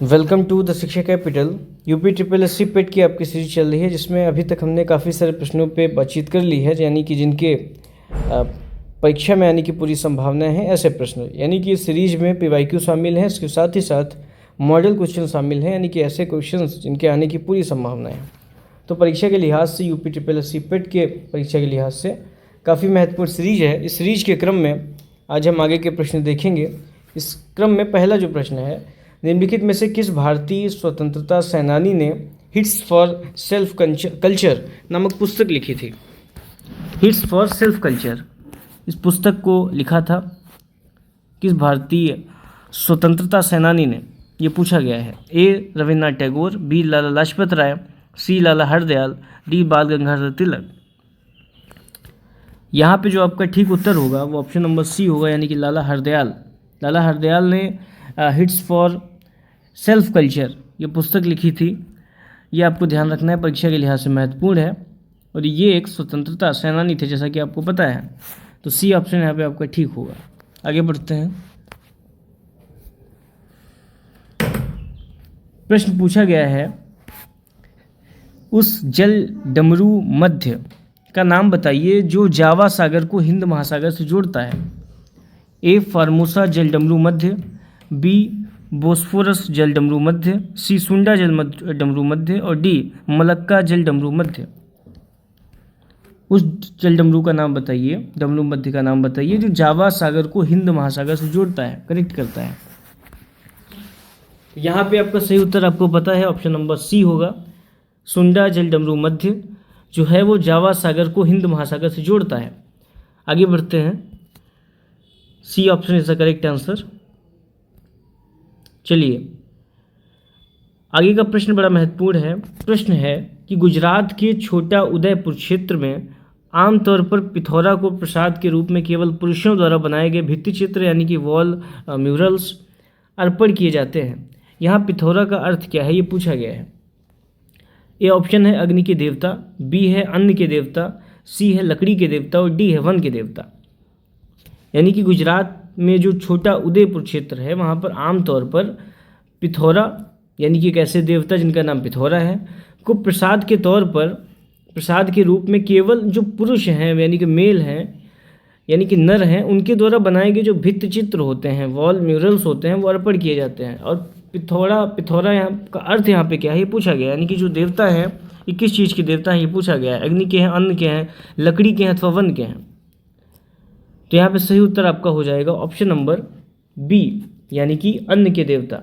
Welcome to the Shiksha capital. UP triple S C PET की आपकी series चल रही है, जिसमें अभी तक हमने काफ़ी सारे प्रश्नों पे बातचीत कर ली है, यानी कि जिनके परीक्षा में आने की पूरी संभावनाएं हैं। ऐसे प्रश्न यानी कि इस सीरीज में पीवाईक्यू शामिल है, इसके साथ ही साथ मॉडल क्वेश्चन शामिल हैं, यानी कि ऐसे क्वेश्चंस जिनके आने की पूरी संभावनाएं हैं। तो परीक्षा के लिहाज से यूपी ट्रिपल एस सी पेट के परीक्षा के लिहाज से काफ़ी महत्वपूर्ण सीरीज है। इस सीरीज के क्रम में आज हम आगे के प्रश्न देखेंगे। इस क्रम में पहला जो प्रश्न है, निम्नलिखित में से किस भारतीय स्वतंत्रता सेनानी ने हिट्स फॉर सेल्फ कल्चर नामक पुस्तक लिखी थी? हिट्स फॉर सेल्फ कल्चर, इस पुस्तक को लिखा था किस भारतीय स्वतंत्रता सेनानी ने, ये पूछा गया है। ए रविन्द्रनाथ टैगोर, बी लाला लाजपत राय, सी लाला हरदयाल, डी बाल गंगाधर तिलक। यहाँ पे जो आपका ठीक उत्तर होगा वो ऑप्शन नंबर सी होगा, यानी कि लाला हरदयाल। लाला हरदयाल ने हिट्स फॉर सेल्फ कल्चर ये पुस्तक लिखी थी। ये आपको ध्यान रखना है, परीक्षा के लिहाज से महत्वपूर्ण है, और ये एक स्वतंत्रता सेनानी थे, जैसा कि आपको पता है। तो सी ऑप्शन यहाँ पे आपका ठीक होगा। आगे बढ़ते हैं। प्रश्न पूछा गया है, उस जल डमरू मध्य का नाम बताइए जो जावा सागर को हिंद महासागर से जोड़ता है। ए फार्मोसा जल डमरू मध्य, बी बोस्फोरस जल डमरू मध्य, सी सुंडा जल डमरू मध्य, और डी मलक्का जल डमरू मध्य। उस जल डमरू का नाम बताइए, डमरू मध्य का नाम बताइए जो जावा सागर को हिंद महासागर से जोड़ता है, कनेक्ट करता है। यहाँ पे आपका सही उत्तर आपको पता है, ऑप्शन नंबर सी होगा। सुंडा जल डमरू मध्य जो है वो जावा सागर को हिंद महासागर से जोड़ता है। आगे बढ़ते हैं। C option is the correct answer. चलिए आगे का प्रश्न बड़ा महत्वपूर्ण है। प्रश्न है कि गुजरात के छोटा उदयपुर क्षेत्र में आमतौर पर पिथौरा को प्रसाद के रूप में केवल पुरुषों द्वारा बनाए गए भित्ति चित्र यानी कि वॉल म्यूरल्स अर्पण किए जाते हैं। यहाँ पिथौरा का अर्थ क्या है, ये पूछा गया है। ए ऑप्शन है अग्नि के देवता, बी है अन्न के देवता, सी है लकड़ी के देवता, और डी है वन के देवता। यानी कि गुजरात में जो छोटा उदयपुर क्षेत्र है वहाँ पर आमतौर पर पिथौरा यानी कि एक ऐसे देवता जिनका नाम पिथौरा है को प्रसाद के तौर पर, प्रसाद के रूप में केवल जो पुरुष हैं यानी कि मेल हैं यानी कि नर हैं उनके द्वारा बनाए गए जो भित्ति चित्र होते हैं, वॉल म्यूरल्स होते हैं, वो अर्पण किए जाते हैं। और पिथौरा यहाँ का अर्थ यहाँ पे क्या है ये पूछा गया, यानी कि जो देवता है ये किस चीज़ के देवता हैं ये पूछा गया है। अग्नि के हैं, अन्न के हैं, लकड़ी के हैं अथवा वन के हैं। तो यहाँ पे सही उत्तर आपका हो जाएगा ऑप्शन नंबर बी, यानी कि अन्न के देवता।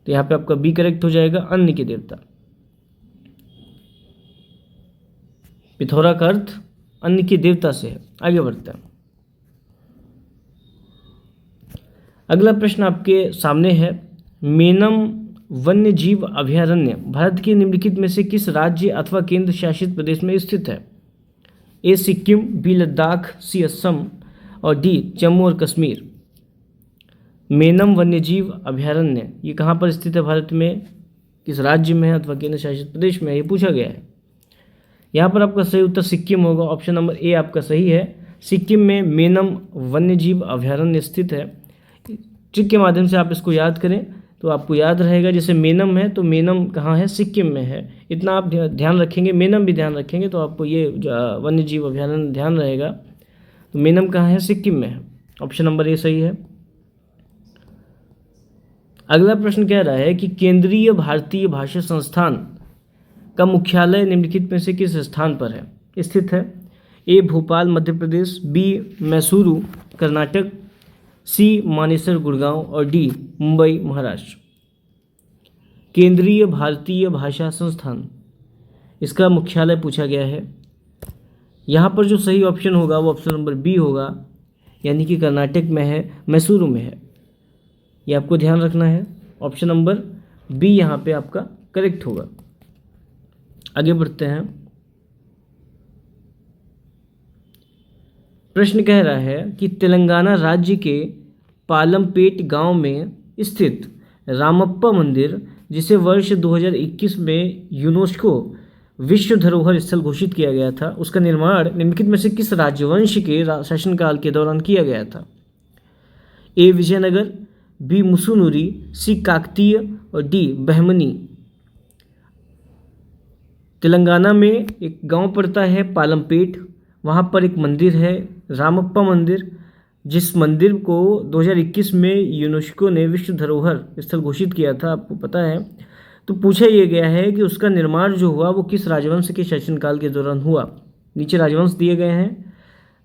तो यहाँ पे आपका बी करेक्ट हो जाएगा, अन्न के देवता। पिथौरा का अर्थ अन्न के देवता से है। आगे बढ़ते हैं। अगला प्रश्न आपके सामने है, मेनम वन्य जीव अभयारण्य भारत के निम्नलिखित में से किस राज्य अथवा केंद्र शासित प्रदेश में स्थित है? ए सिक्किम, बी लद्दाख, सी असम, और डी जम्मू और कश्मीर। मेनम वन्यजीव अभयारण्य ये कहाँ पर स्थित है भारत में, किस राज्य में है अथवा केंद्र शासित प्रदेश में है, ये पूछा गया है। यहाँ पर आपका सही उत्तर सिक्किम होगा, ऑप्शन नंबर ए आपका सही है। सिक्किम में मेनम वन्यजीव अभयारण्य स्थित है। ट्रिक के माध्यम से आप इसको याद करें तो आपको याद रहेगा। जैसे मेनम है तो मेनम कहाँ है, सिक्किम में है। इतना आप ध्यान रखेंगे, मेनम भी ध्यान रखेंगे तो आपको ये वन्य जीव अभयारण्य ध्यान रहेगा। तो मेनम कहाँ है, सिक्किम में है। ऑप्शन नंबर ए सही है। अगला प्रश्न कह रहा है कि केंद्रीय भारतीय भाषा संस्थान का मुख्यालय निम्नलिखित में से किस स्थान पर है स्थित है? ए भोपाल मध्य प्रदेश, बी मैसूरू कर्नाटक, सी मानेसर गुड़गांव, और डी मुंबई महाराष्ट्र। केंद्रीय भारतीय भाषा संस्थान इसका मुख्यालय पूछा गया है। यहाँ पर जो सही ऑप्शन होगा वो ऑप्शन नंबर बी होगा, यानी कि कर्नाटक में है, मैसूरू में है। ये आपको ध्यान रखना है, ऑप्शन नंबर बी यहाँ पे आपका करेक्ट होगा। आगे बढ़ते हैं। प्रश्न कह रहा है कि तेलंगाना राज्य के पालमपेट गांव में स्थित रामप्पा मंदिर, जिसे वर्ष 2021 में यूनेस्को विश्व धरोहर स्थल घोषित किया गया था, उसका निर्माण निम्नलिखित में से किस राजवंश के शासनकाल के दौरान किया गया था? ए विजयनगर, बी मुसुनुरी, सी काकतीय और डी बहमनी। तेलंगाना में एक गांव पड़ता है पालमपेट, वहाँ पर एक मंदिर है रामप्पा मंदिर, जिस मंदिर को 2021 में यूनेस्को ने विश्व धरोहर स्थल घोषित किया था, आपको पता है। तो पूछा यह गया है कि उसका निर्माण जो हुआ वो किस राजवंश के शासनकाल के दौरान हुआ। नीचे राजवंश दिए गए हैं,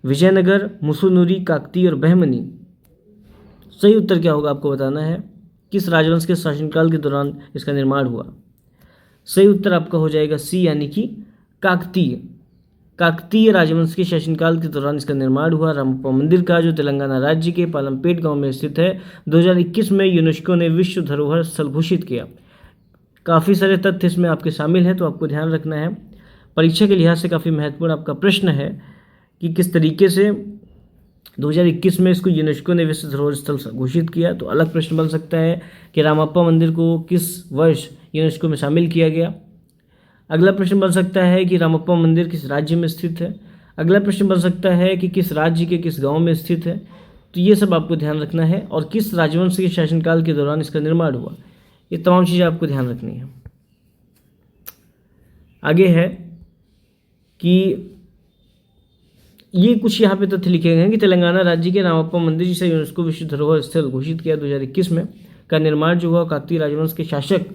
विजयनगर, मुसुनुरी, काकतीय और बहमनी। सही उत्तर क्या होगा आपको बताना है, किस राजवंश के शासनकाल के दौरान इसका निर्माण हुआ। सही उत्तर आपका हो जाएगा सी, यानी कि काकतीय। काकतीय राजवंश के शासनकाल के दौरान इसका निर्माण हुआ रामप्पा मंदिर का, जो तेलंगाना राज्य के पालमपेट गांव में स्थित है। 2021 में यूनेस्को ने विश्व धरोहर स्थल घोषित किया। काफ़ी सारे तथ्य इसमें आपके शामिल हैं, तो आपको ध्यान रखना है। परीक्षा के लिहाज से काफ़ी महत्वपूर्ण आपका प्रश्न है कि किस तरीके से 2021 में इसको यूनेस्को ने विश्व धरोहर स्थल घोषित किया। तो अलग प्रश्न बन सकता है कि रामप्पा मंदिर को किस वर्ष यूनेस्को में शामिल किया गया। अगला प्रश्न बन सकता है कि रामप्पा मंदिर किस राज्य में स्थित है। अगला प्रश्न बन सकता है कि किस राज्य के किस गांव में स्थित है। तो ये सब आपको ध्यान रखना है, और किस राजवंश के शासनकाल के दौरान इसका निर्माण हुआ, ये तमाम चीज़ें आपको ध्यान रखनी है। आगे है कि ये कुछ यहाँ पे तथ्य लिखे गए हैं कि तेलंगाना राज्य के रामप्पा मंदिर, जिसे यूनेस्को विश्व धरोहर स्थल घोषित किया 2021 में, का निर्माण जो हुआ काकतीय राजवंश के शासक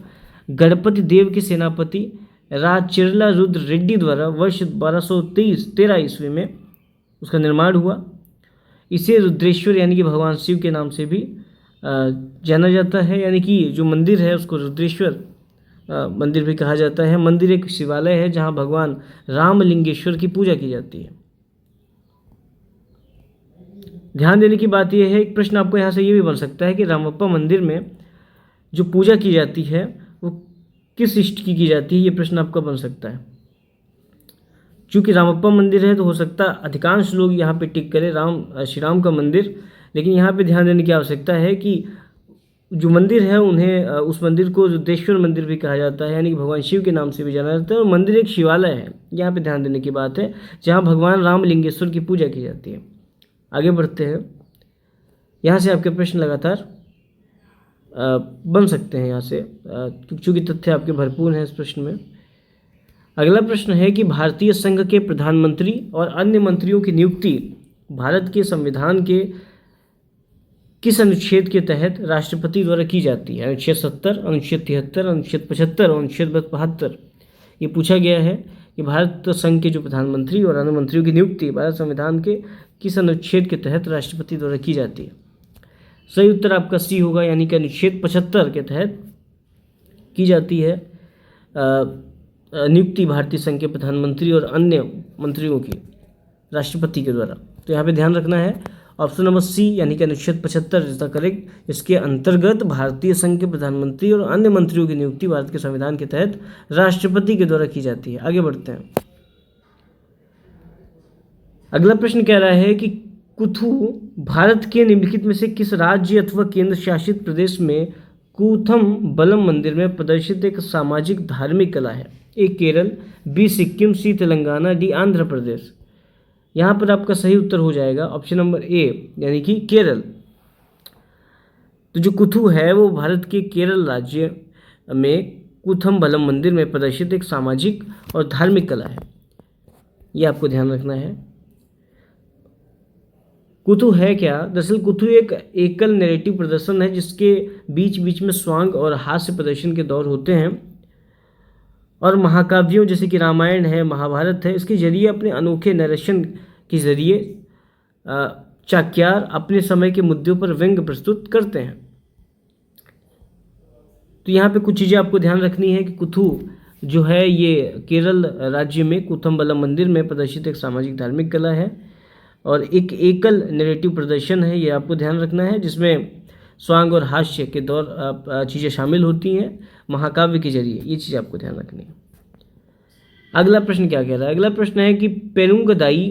गणपति देव के सेनापति राचेरला रुद्र रेड्डी द्वारा वर्ष 1213 ईस्वी में उसका निर्माण हुआ। इसे रुद्रेश्वर यानी कि भगवान शिव के नाम से भी जाना जाता है, यानी कि जो मंदिर है उसको रुद्रेश्वर मंदिर भी कहा जाता है। मंदिर एक शिवालय है जहां भगवान रामलिंगेश्वर की पूजा की जाती है। ध्यान देने की बात यह है, एक प्रश्न आपको यहाँ से ये भी बन सकता है कि रामप्पा मंदिर में जो पूजा की जाती है वो किस इष्ट की जाती है, ये प्रश्न आपका बन सकता है। चूँकि रामप्पा मंदिर है तो हो सकता है अधिकांश लोग यहाँ पे टिक करें श्री राम का मंदिर, लेकिन यहाँ पे ध्यान देने की आवश्यकता है कि जो मंदिर है उन्हें उस मंदिर को रुद्रेश्वर मंदिर भी कहा जाता है, यानी कि भगवान शिव के नाम से भी जाना जाता है। और मंदिर एक शिवालय है, यहाँ पे ध्यान देने की बात है, जहाँ भगवान रामलिंगेश्वर की पूजा की जाती है। आगे बढ़ते हैं, यहाँ से आपके प्रश्न लगातार बन सकते हैं यहाँ से, चूँकि तथ्य आपके भरपूर हैं इस प्रश्न में। अगला प्रश्न है कि भारतीय संघ के प्रधानमंत्री और अन्य मंत्रियों की नियुक्ति भारत के संविधान के किस अनुच्छेद के तहत राष्ट्रपति द्वारा की जाती है। अनुच्छेद 70, अनुच्छेद 73, अनुच्छेद 75 और अनुच्छेद 72। ये पूछा गया है कि भारत संघ के जो प्रधानमंत्री और अन्य मंत्रियों की नियुक्ति भारत संविधान के किस अनुच्छेद के तहत राष्ट्रपति द्वारा की जाती है। सही उत्तर आपका सी होगा, यानी कि अनुच्छेद 75 के तहत की जाती है नियुक्ति भारतीय संघ के प्रधानमंत्री और अन्य मंत्रियों की राष्ट्रपति के द्वारा। तो यहाँ पे ध्यान रखना है, ऑप्शन नंबर सी यानी कि अनुच्छेद 75 इज द करेक्ट। इसके अंतर्गत भारतीय संघ के प्रधानमंत्री और अन्य मंत्रियों की नियुक्ति भारत के संविधान के तहत राष्ट्रपति के द्वारा की जाती है। आगे बढ़ते हैं, अगला प्रश्न कह रहा है कि कुथु भारत के निम्नलिखित में से किस राज्य अथवा केंद्र शासित प्रदेश में कूथम बलम मंदिर में प्रदर्शित एक सामाजिक धार्मिक कला है। ए केरल, बी सिक्किम, सी तेलंगाना, डी आंध्र प्रदेश। यहाँ पर आपका सही उत्तर हो जाएगा ऑप्शन नंबर ए यानी कि केरल। तो जो कुथु है वो भारत के केरल राज्य में कूथम बलम मंदिर में प्रदर्शित एक सामाजिक और धार्मिक कला है, ये आपको ध्यान रखना है। कुथु है क्या? दरअसल कुथु एक एकल नैरेटिव प्रदर्शन है जिसके बीच बीच में स्वांग और हास्य प्रदर्शन के दौर होते हैं, और महाकाव्यों जैसे कि रामायण है, महाभारत है, इसके जरिए अपने अनोखे नरेशन के जरिए चाक्यार अपने समय के मुद्दों पर व्यंग्य प्रस्तुत करते हैं। तो यहाँ पे कुछ चीज़ें आपको ध्यान रखनी है कि कुथु जो है ये केरल राज्य में कूथमबलम मंदिर में प्रदर्शित एक सामाजिक धार्मिक कला है और एक एकल नैरेटिव प्रदर्शन है, ये आपको ध्यान रखना है, जिसमें स्वांग और हास्य के दौर चीज़ें शामिल होती हैं महाकाव्य के जरिए, ये चीज़ आपको ध्यान रखनी है। अगला प्रश्न क्या कह रहा है? अगला प्रश्न है कि पेरुंगदाई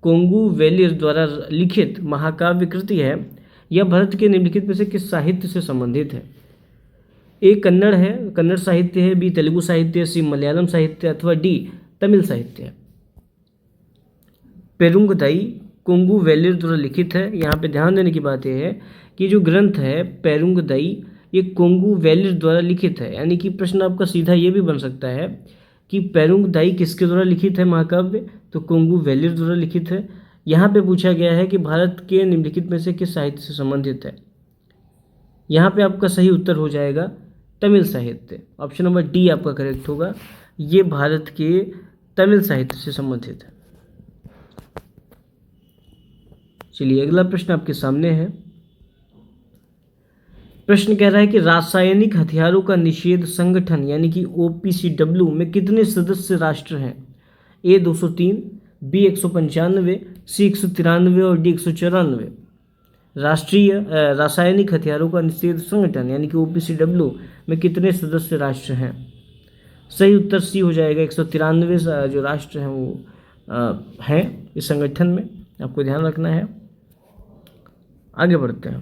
कोंगू वेलियर द्वारा लिखित महाकाव्य कृति है, यह भारत के निम्नलिखित में से किस साहित्य से संबंधित है? ए कन्नड़ है, कन्नड़ साहित्य है, बी तेलुगु साहित्य है, सी मलयालम साहित्य अथवा डी तमिल साहित्य है। पेरुंगदाई कोंगू वेलियर द्वारा लिखित है। यहाँ पे ध्यान देने की बात यह है कि कि जो ग्रंथ है पेरुंगदई ये कोंगू वेलिर द्वारा लिखित है। यानी कि प्रश्न आपका सीधा ये भी बन सकता है कि पेरुंगदई किसके द्वारा लिखित है महाकाव्य, तो कोंगू वेलिर द्वारा लिखित है। यहाँ पे पूछा गया है कि भारत के निम्नलिखित में से किस साहित्य से संबंधित है। यहाँ पे आपका सही उत्तर हो जाएगा तमिल साहित्य। ऑप्शन नंबर डी आपका करेक्ट होगा, ये भारत के तमिल साहित्य से संबंधित है। चलिए अगला प्रश्न आपके सामने है। प्रश्न कह रहा है कि रासायनिक हथियारों का निषेध संगठन यानी कि OPCW में कितने सदस्य राष्ट्र हैं। A 203, B 195, C 193 और D 194। राष्ट्रीय रासायनिक हथियारों का निषेध संगठन यानी कि OPCW में कितने सदस्य राष्ट्र हैं। सही उत्तर सी हो जाएगा, 193 जो राष्ट्र हैं वो हैं इस संगठन में, आपको ध्यान रखना है। आगे बढ़ते हैं।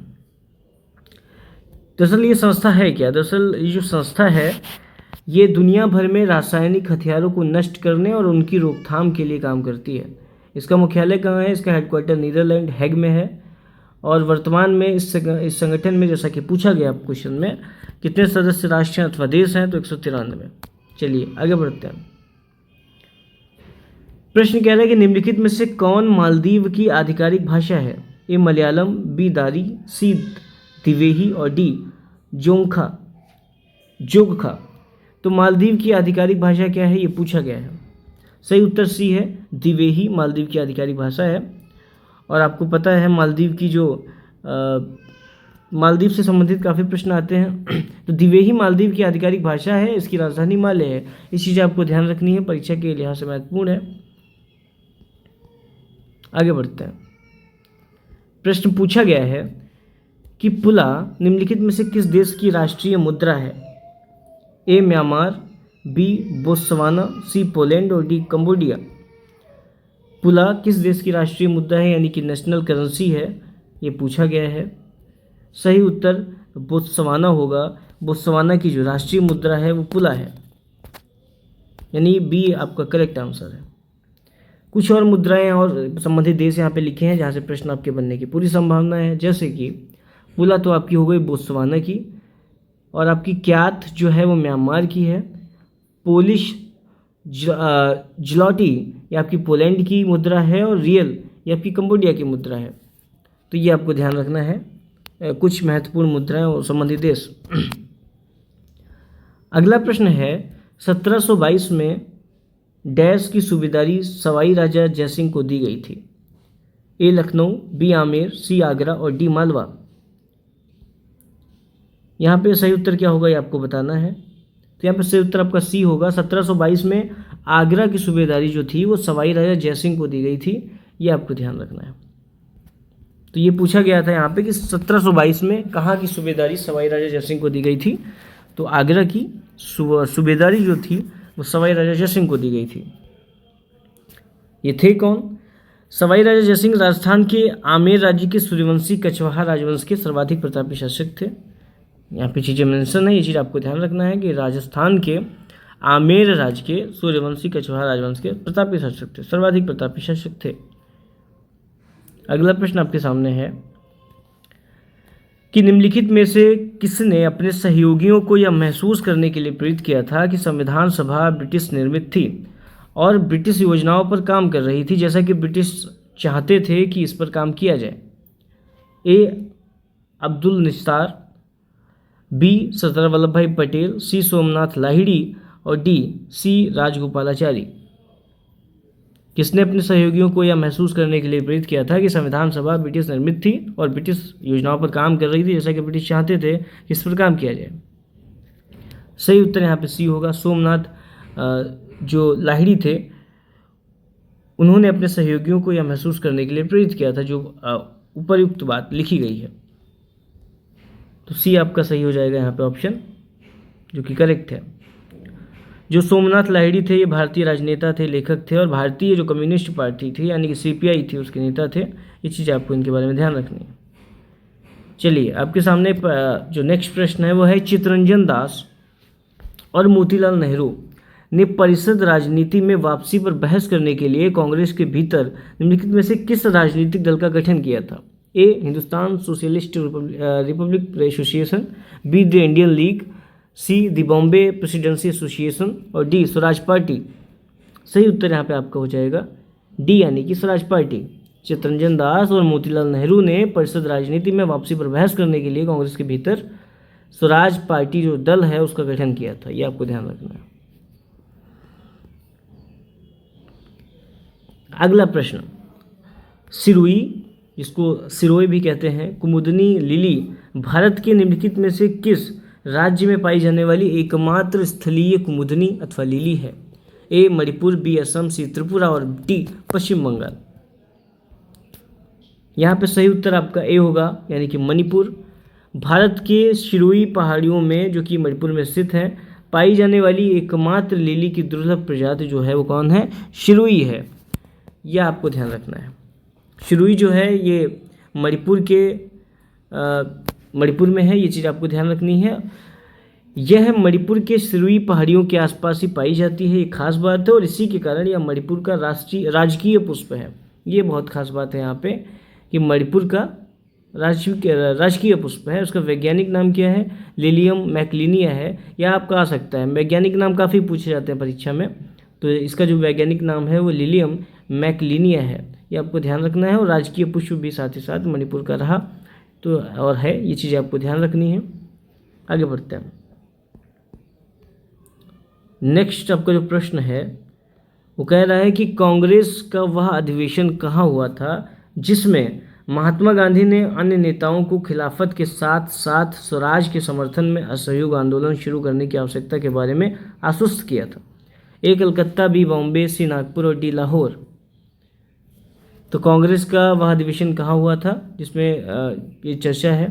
दरअसल ये संस्था है क्या, दरअसल ये जो संस्था है ये दुनिया भर में रासायनिक हथियारों को नष्ट करने और उनकी रोकथाम के लिए काम करती है। इसका मुख्यालय कहाँ है, इसका हेडक्वार्टर नीदरलैंड हैग में है। और वर्तमान में इस संगठन में जैसा कि पूछा गया क्वेश्चन में कितने सदस्य राष्ट्र अथवा देश हैं, तो 193। चलिए आगे बढ़ते हैं। प्रश्न कह रहा है कि निम्नलिखित में से कौन मालदीव की आधिकारिक भाषा है। ए मलयालम, बी दारी, सी दिवेही और डी जोंगखा। तो मालदीव की आधिकारिक भाषा क्या है ये पूछा गया है। सही उत्तर सी है, दिवेही मालदीव की आधिकारिक भाषा है। और आपको पता है मालदीव की जो मालदीव से संबंधित काफ़ी प्रश्न आते हैं। तो दिवेही मालदीव की आधिकारिक भाषा है, इसकी राजधानी माले है। इस चीज़ आपको ध्यान रखनी है, परीक्षा के लिहाज से महत्वपूर्ण है। आगे बढ़ते हैं। प्रश्न पूछा गया है कि पुला निम्नलिखित में से किस देश की राष्ट्रीय मुद्रा है। ए म्यांमार, बी बोत्सवाना, सी पोलैंड और डी कंबोडिया। पुला किस देश की राष्ट्रीय मुद्रा है यानी कि नेशनल करेंसी है, ये पूछा गया है। सही उत्तर बोत्सवाना होगा। बोत्सवाना की जो राष्ट्रीय मुद्रा है वो पुला है, यानी बी आपका करेक्ट आंसर है। कुछ और मुद्राएं और संबंधित देश यहाँ पे लिखे हैं जहाँ से प्रश्न आपके बनने की पूरी संभावना है। जैसे कि पुला तो आपकी हो गई बोत्सवाना की, और आपकी क्यात जो है वो म्यांमार की है। पोलिश ज्लॉटी ये आपकी पोलैंड की मुद्रा है, और रियल ये आपकी कंबोडिया की मुद्रा है। तो ये आपको ध्यान रखना है कुछ महत्वपूर्ण मुद्राएं और संबंधित देश। अगला प्रश्न है 1722 में डैश की सूबेदारी सवाई राजा जयसिंह को दी गई थी। ए लखनऊ, बी आमेर, सी आगरा और डी मालवा। यहाँ पे सही उत्तर क्या होगा ये आपको बताना है। तो यहाँ पे सही उत्तर आपका सी होगा। 1722 में आगरा की सूबेदारी जो थी वो सवाई राजा जयसिंह को दी गई थी, ये आपको ध्यान रखना है। तो ये पूछा गया था यहाँ पे कि 1722 में कहाँ की सूबेदारी सवाई राजा जयसिंह को दी गई थी। तो आगरा की सूबेदारी जो थी वो सवाई राजा जयसिंह को दी गई थी। ये थे कौन? सवाई राजा जयसिंह राजस्थान के आमेर राज्य के सूर्यवंशी कछवाहा राजवंश के सर्वाधिक प्रतापी शासक थे। यहाँ पे चीज़ें मेंशन है, ये चीज़ आपको ध्यान रखना है कि राजस्थान के आमेर राज्य के सूर्यवंशी कछवाहा राजवंश के प्रतापी शासक थे, सर्वाधिक प्रतापी शासक थे। अगला प्रश्न आपके सामने है कि निम्नलिखित में से किसने अपने सहयोगियों को यह महसूस करने के लिए प्रेरित किया था कि संविधान सभा ब्रिटिश निर्मित थी और ब्रिटिश योजनाओं पर काम कर रही थी, जैसा कि ब्रिटिश चाहते थे कि इस पर काम किया जाए। ए अब्दुल निस्तार, बी सरदार वल्लभ भाई पटेल, सी सोमनाथ लाहिड़ी और डी सी राजगोपालाचारी। किसने अपने सहयोगियों को यह महसूस करने के लिए प्रेरित किया था कि संविधान सभा ब्रिटिश निर्मित थी और ब्रिटिश योजनाओं पर काम कर रही थी, जैसा कि ब्रिटिश चाहते थे कि इस पर काम किया जाए। सही उत्तर यहाँ पे सी होगा। सोमनाथ जो लाहिड़ी थे उन्होंने अपने सहयोगियों को यह महसूस करने के लिए प्रेरित किया था, जो उपयुक्त बात लिखी गई है। तो सी आपका सही हो जाएगा यहाँ पे ऑप्शन, जो कि करेक्ट है। जो सोमनाथ लाहिड़ी थे ये भारतीय राजनेता थे, लेखक थे और भारतीय जो कम्युनिस्ट पार्टी थी यानी कि CPI थी उसके नेता थे। ये चीज़ आपको इनके बारे में ध्यान रखनी है। चलिए आपके सामने जो नेक्स्ट प्रश्न है वो है चित्तरंजन दास और मोतीलाल नेहरू ने परिषद राजनीति में वापसी पर बहस करने के लिए कांग्रेस के भीतर निम्नलिखित में से किस राजनीतिक दल का गठन किया था। A Hindustan socialist republic association, B the Indian league, C the Bombay presidency association और डी स्वराज पार्टी। सही उत्तर यहाँ पे आपका हो जाएगा डी यानी कि स्वराज पार्टी। चित्तरंजन दास और मोतीलाल नेहरू ने परिषद राजनीति में वापसी पर बहस करने के लिए कांग्रेस के भीतर स्वराज पार्टी जो दल है उसका गठन किया था, ये आपको ध्यान रखना है। अगला प्रश्न, सिरोई, जिसको सिरोई भी कहते हैं, कुमुदनी लिली भारत के निम्नलिखित में से किस राज्य में पाई जाने वाली एकमात्र स्थलीय कुमुदनी अथवा लिली है? ए मणिपुर, बी असम, सी त्रिपुरा और डी पश्चिम बंगाल। यहाँ पे सही उत्तर आपका ए होगा यानी कि मणिपुर। भारत के सिरोई पहाड़ियों में जो कि मणिपुर में स्थित है पाई जाने वाली एकमात्र लिली की दुर्लभ प्रजाति जो है वो कौन है? सिरोई है। यह आपको ध्यान रखना है। सिरोई जो है ये मणिपुर में है, ये चीज़ आपको ध्यान रखनी है। यह मणिपुर के सिरोई पहाड़ियों के आसपास ही पाई जाती है, ये खास बात है और इसी के कारण यह मणिपुर का राजकीय पुष्प है। ये बहुत खास बात है यहाँ पे कि मणिपुर का राजकीय पुष्प है। उसका वैज्ञानिक नाम क्या है? लिलियम मैकलिनिया है। यह आपका आ सकता है, वैज्ञानिक नाम काफ़ी पूछे जाते हैं परीक्षा में, तो इसका जो वैज्ञानिक नाम है वो लिलियम मैकलिनिया है, ये आपको ध्यान रखना है। और राजकीय पुष्प भी साथ ही साथ मणिपुर का रहा तो और है, ये चीज़ें आपको ध्यान रखनी है। आगे बढ़ते हैं। नेक्स्ट आपका जो प्रश्न है वो कह रहा है कि कांग्रेस का वह अधिवेशन कहाँ हुआ था जिसमें महात्मा गांधी ने अन्य नेताओं को खिलाफत के साथ साथ स्वराज के समर्थन में असहयोग आंदोलन शुरू करने की आवश्यकता के बारे में आश्वस्त किया था? ए कलकत्ता, बी बॉम्बे, सी नागपुर और डी लाहौर। तो कांग्रेस का वह अधिवेशन कहाँ हुआ था जिसमें ये चर्चा है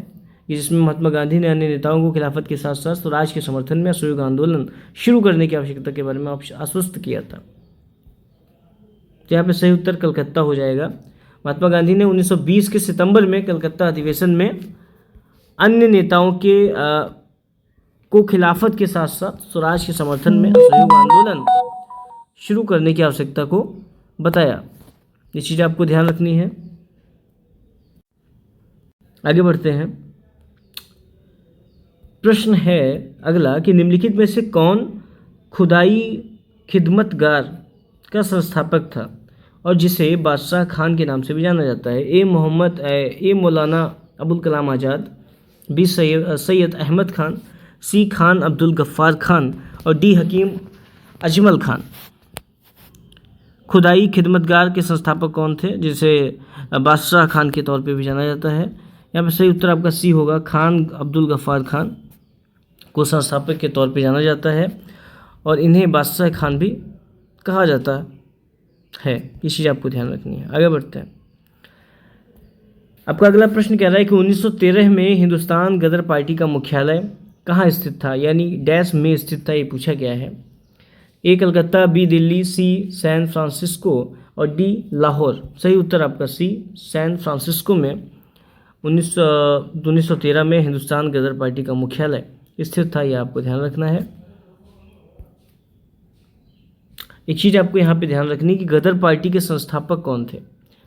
कि जिसमें महात्मा गांधी ने अन्य नेताओं को खिलाफत के साथ साथ स्वराज के समर्थन में असहयोग आंदोलन शुरू करने की आवश्यकता के बारे में आश्वस्त किया था? तो यहाँ पे सही उत्तर कलकत्ता हो जाएगा। महात्मा गांधी ने 1920 के सितंबर में कलकत्ता अधिवेशन में अन्य नेताओं को खिलाफत के साथ साथ स्वराज के समर्थन में असहयोग आंदोलन शुरू करने की आवश्यकता को बताया। ये चीज़ आपको ध्यान रखनी है। आगे बढ़ते हैं। प्रश्न है अगला कि निम्नलिखित में से कौन खुदाई खिदमतगार का संस्थापक था और जिसे बादशाह खान के नाम से भी जाना जाता है? ए मौलाना अबुल कलाम आज़ाद, बी सैयद अहमद खान, सी खान अब्दुल गफ्फार खान और डी हकीम अजमल खान। खुदाई खिदमतगार के संस्थापक कौन थे जिसे बादशाह खान के तौर पे भी जाना जाता है? यहाँ पे सही उत्तर आपका सी होगा, खान अब्दुल गफ्फार खान को संस्थापक के तौर पे जाना जाता है और इन्हें बादशाह खान भी कहा जाता है। ये चीज़ आपको ध्यान रखनी है। आगे बढ़ते हैं। आपका अगला प्रश्न कह रहा है कि 1913 में हिंदुस्तान गदर पार्टी का मुख्यालय कहाँ स्थित था, यानी डैश में स्थित था, ये पूछा गया है? ए कलकत्ता, बी दिल्ली, सी सैन फ्रांसिस्को और डी लाहौर। सही उत्तर आपका सी सैन फ्रांसिस्को में 1913 में हिंदुस्तान गदर पार्टी का मुख्यालय स्थित था, यह आपको ध्यान रखना है। एक चीज़ आपको यहाँ पे ध्यान रखनी कि गदर पार्टी के संस्थापक कौन थे?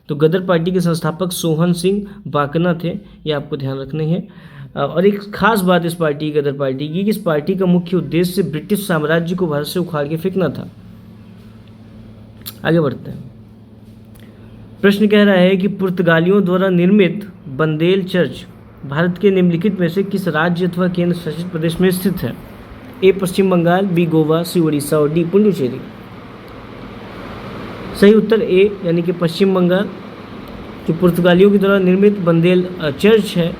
तो गदर पार्टी के संस्थापक सोहन सिंह बाकना थे, ये आपको ध्यान रखनी है। और एक खास बात इस पार्टी गदर पार्टी की कि इस पार्टी का मुख्य उद्देश्य ब्रिटिश साम्राज्य को भारत से उखाड़ के फेंकना था। आगे बढ़ते हैं। प्रश्न कह रहा है कि पुर्तगालियों द्वारा निर्मित बंदेल चर्च भारत के निम्नलिखित में से किस राज्य अथवा केंद्र शासित प्रदेश में स्थित है? ए पश्चिम बंगाल, बी गोवा, सी उड़ीसा और डी पुडुचेरी। सही उत्तर ए यानी कि पश्चिम बंगाल। जो पुर्तगालियों के द्वारा निर्मित बंदेल चर्च है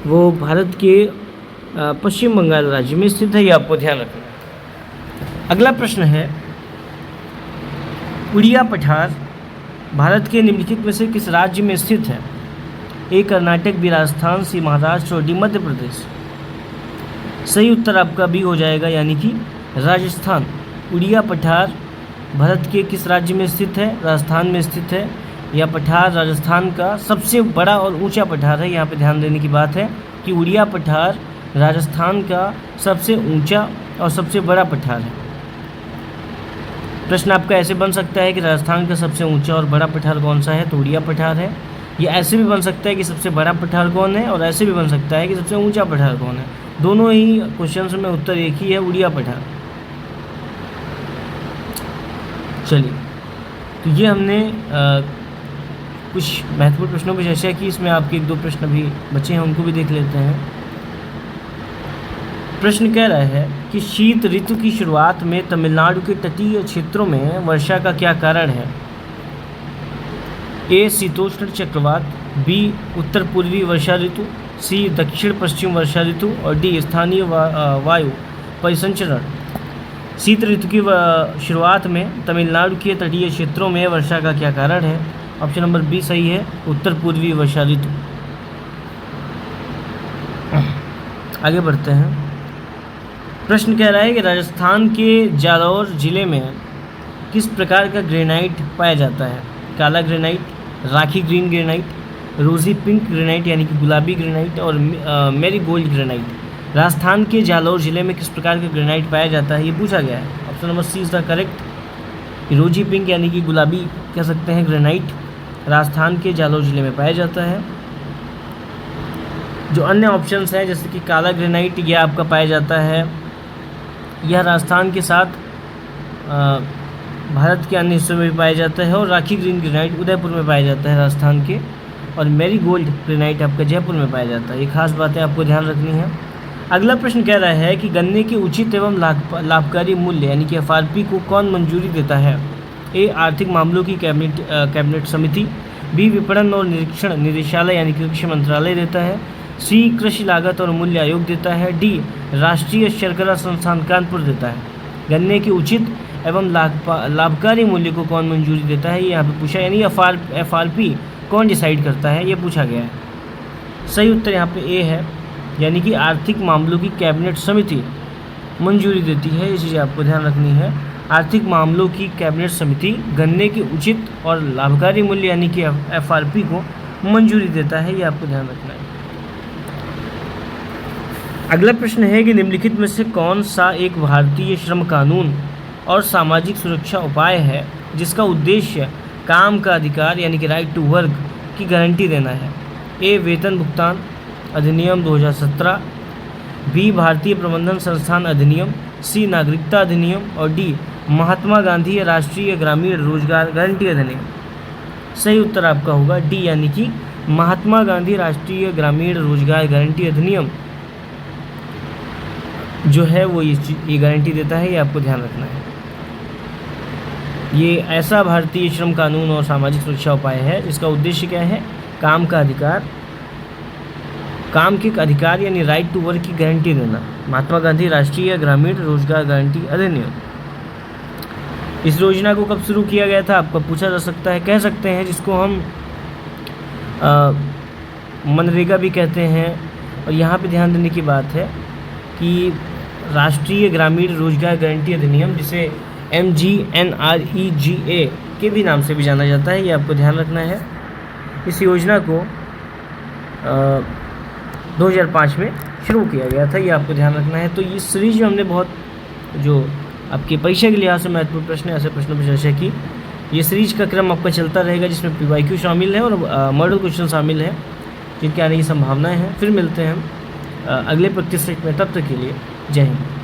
वो भारत के पश्चिम बंगाल राज्य में स्थित है, ये आपको ध्यान रखना है। अगला प्रश्न है उड़िया पठार भारत के निम्नलिखित में से किस राज्य में स्थित है? ए कर्नाटक, बी राजस्थान, सी महाराष्ट्र और डी मध्य प्रदेश। सही उत्तर आपका बी हो जाएगा यानी कि राजस्थान। उड़िया पठार भारत के किस राज्य में स्थित है? राजस्थान में स्थित है। यह पठार राजस्थान का सबसे बड़ा और ऊंचा पठार है। यहाँ पे ध्यान देने की बात है कि उड़िया पठार राजस्थान का सबसे ऊंचा और सबसे बड़ा पठार है। प्रश्न आपका ऐसे बन सकता है कि राजस्थान का सबसे ऊंचा और बड़ा पठार कौन सा है? तो उड़िया पठार है। ये ऐसे भी बन सकता है कि सबसे बड़ा पठार कौन है, और ऐसे भी बन सकता है कि सबसे ऊंचा पठार कौन है। दोनों ही क्वेश्चंस में उत्तर एक ही है, उड़िया पठार। चलिए, तो ये हमने कुछ महत्वपूर्ण प्रश्नों पर चर्चा की। इसमें आपके 1-2 प्रश्न भी बचे हैं, उनको भी देख लेते हैं। प्रश्न कह रहा है कि शीत ऋतु की शुरुआत में तमिलनाडु के तटीय क्षेत्रों में वर्षा का क्या कारण है? ए शीतोष्ण चक्रवात, बी उत्तर पूर्वी वर्षा ऋतु, सी दक्षिण पश्चिम वर्षा ऋतु, और डी स्थानीय वायु परिसंचरण। शीत ऋतु की शुरुआत में तमिलनाडु के तटीय क्षेत्रों में वर्षा का क्या कारण है? ऑप्शन नंबर बी सही है, उत्तर पूर्वी वर्षा ऋतु। आगे बढ़ते हैं। प्रश्न कह रहा है कि राजस्थान के जालौर जिले में किस प्रकार का ग्रेनाइट पाया जाता है? काला ग्रेनाइट, राखी ग्रीन ग्रेनाइट, रोजी पिंक ग्रेनाइट यानी कि गुलाबी ग्रेनाइट, और मैरीगोल्ड ग्रेनाइट। राजस्थान के जालौर जिले में किस प्रकार का ग्रेनाइट पाया जाता है, ये पूछा गया है। Option number C is the correct. Rosy pink यानी कि गुलाबी कह सकते हैं ग्रेनाइट राजस्थान के जालौर जिले में पाया जाता है। जो अन्य ऑप्शंस हैं जैसे कि काला ग्रेनाइट, यह आपका पाया जाता है, यह राजस्थान के साथ भारत के अन्य हिस्सों में भी पाया जाता है, और राखी ग्रीन ग्रेनाइट उदयपुर में पाया जाता है राजस्थान के, और मैरीगोल्ड ग्रेनाइट आपका जयपुर में पाया जाता है। ये खास बातें आपको ध्यान रखनी है। अगला प्रश्न कह रहा है कि गन्ने के उचित एवं लाभकारी मूल्य यानी कि FRP को कौन मंजूरी देता है? ए आर्थिक मामलों की कैबिनेट समिति, बी विपणन और निरीक्षण निदेशालय यानी कि कृषि मंत्रालय देता है, सी कृषि लागत और मूल्य आयोग देता है, डी राष्ट्रीय शर्करा संस्थान कानपुर देता है। गन्ने के उचित एवं लाभकारी मूल्य को कौन मंजूरी देता है, ये यहाँ पे पूछा, यानी FRP कौन डिसाइड करता है, ये पूछा गया है। सही उत्तर यहाँ पे ए है, यानी कि आर्थिक मामलों की कैबिनेट समिति मंजूरी देती है। ये चीज़ आपको ध्यान रखनी है। आर्थिक मामलों की कैबिनेट समिति गन्ने के उचित और लाभकारी मूल्य यानी कि FRP को मंजूरी देता है, ये आपको ध्यान रखना है। अगला प्रश्न है कि निम्नलिखित में से कौन सा एक भारतीय श्रम कानून और सामाजिक सुरक्षा उपाय है जिसका उद्देश्य काम का अधिकार यानी कि राइट टू वर्क की गारंटी देना है? ए वेतन भुगतान अधिनियम 2017, बी भारतीय प्रबंधन संस्थान अधिनियम, सी नागरिकता अधिनियम, और डी महात्मा गांधी राष्ट्रीय ग्रामीण रोजगार गारंटी अधिनियम। सही उत्तर आपका होगा डी, यानी कि महात्मा गांधी राष्ट्रीय ग्रामीण रोजगार गारंटी अधिनियम जो है वो ये गारंटी देता है, ये आपको ध्यान रखना है। ये ऐसा भारतीय श्रम कानून और सामाजिक सुरक्षा उपाय है जिसका उद्देश्य क्या है? काम के अधिकार यानी राइट टू वर्क की गारंटी देना। महात्मा गांधी राष्ट्रीय ग्रामीण रोजगार गारंटी अधिनियम। इस योजना को कब शुरू किया गया था आपका पूछा जा सकता है। कह सकते हैं जिसको हम मनरेगा भी कहते हैं। और यहाँ पे ध्यान देने की बात है कि राष्ट्रीय ग्रामीण रोजगार गारंटी अधिनियम, जिसे MGNREGA के भी नाम से भी जाना जाता है, ये आपको ध्यान रखना है। इस योजना को 2005 में शुरू किया गया था, ये आपको ध्यान रखना है। तो इस सीरीज में हमने बहुत जो आपकी परीक्षा के लिहाज से महत्वपूर्ण प्रश्न है, ऐसे प्रश्नों पर चर्चा की। ये सीरीज का क्रम आपका चलता रहेगा जिसमें PYQ शामिल है और मॉडल क्वेश्चन शामिल है जिनके आने की संभावनाएं हैं। फिर मिलते हैं हम अगले प्रैक्टिस सेट में, तब तक के लिए जय हिंद।